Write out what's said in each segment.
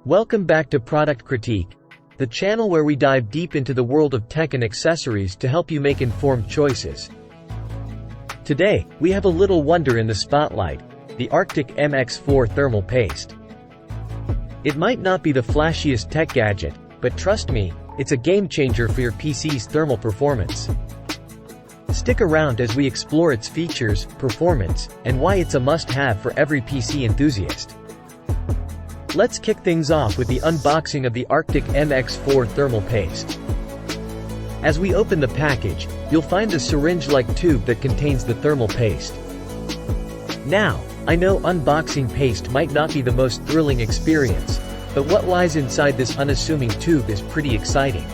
Welcome back to Product Critique, the channel where we dive deep into the world of tech and accessories to help you make informed choices. Today, we have a little wonder in the spotlight, the Arctic MX-4 thermal paste. It might not be the flashiest tech gadget, but trust me, it's a game changer for your PC's thermal performance. Stick around as we explore its features, performance, and why it's a must-have for every PC enthusiast. Let's kick things off with the unboxing of the Arctic MX-4 thermal paste. As we open the package, you'll find the syringe-like tube that contains the thermal paste. Now, I know unboxing paste might not be the most thrilling experience, but what lies inside this unassuming tube is pretty exciting.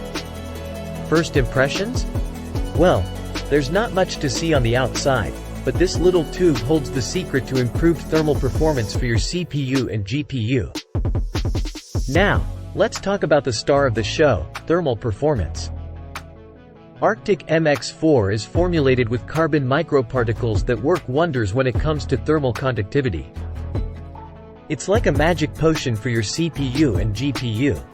First impressions? Well, there's not much to see on the outside, but this little tube holds the secret to improved thermal performance for your CPU and GPU. Now, let's talk about the star of the show, thermal performance. Arctic MX-4 is formulated with carbon microparticles that work wonders when it comes to thermal conductivity. It's like a magic potion for your CPU and GPU.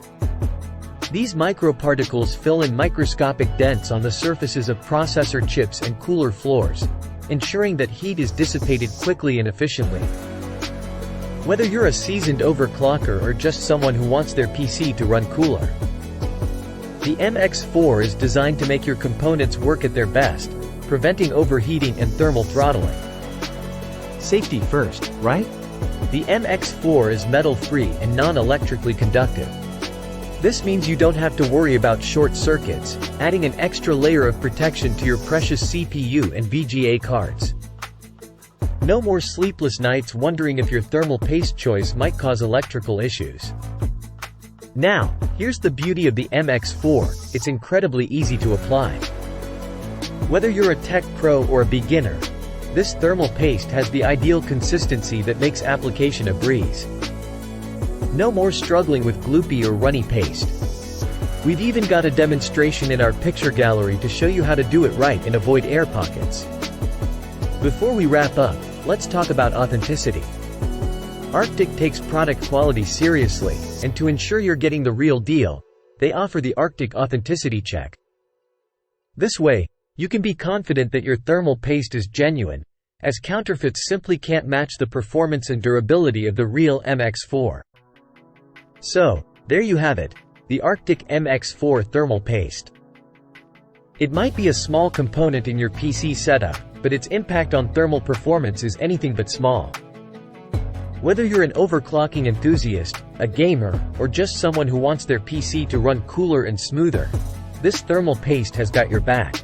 These microparticles fill in microscopic dents on the surfaces of processor chips and cooler floors, ensuring that heat is dissipated quickly and efficiently. Whether you're a seasoned overclocker or just someone who wants their PC to run cooler, the MX-4 is designed to make your components work at their best, preventing overheating and thermal throttling. Safety first, right? The MX-4 is metal-free and non-electrically conductive. This means you don't have to worry about short circuits, adding an extra layer of protection to your precious CPU and VGA cards. No more sleepless nights wondering if your thermal paste choice might cause electrical issues. Now, here's the beauty of the MX-4, it's incredibly easy to apply. Whether you're a tech pro or a beginner, this thermal paste has the ideal consistency that makes application a breeze. No more struggling with gloopy or runny paste. We've even got a demonstration in our picture gallery to show you how to do it right and avoid air pockets. Before we wrap up, let's talk about authenticity. Arctic takes product quality seriously, and to ensure you're getting the real deal, they offer the Arctic Authenticity Check. This way, you can be confident that your thermal paste is genuine, as counterfeits simply can't match the performance and durability of the real MX-4. So, there you have it, the Arctic MX-4 thermal paste. It might be a small component in your PC setup, but its impact on thermal performance is anything but small. Whether you're an overclocking enthusiast, a gamer, or just someone who wants their PC to run cooler and smoother, this thermal paste has got your back.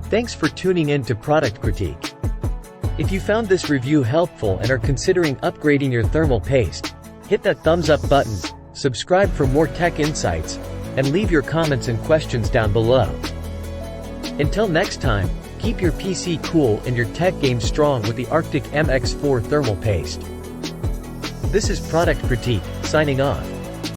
Thanks for tuning in to Product Critique. If you found this review helpful and are considering upgrading your thermal paste, hit that thumbs up button, subscribe for more tech insights, and leave your comments and questions down below. Until next time, keep your PC cool and your tech game strong with the Arctic MX-4 thermal paste. This is Product Critique, signing off.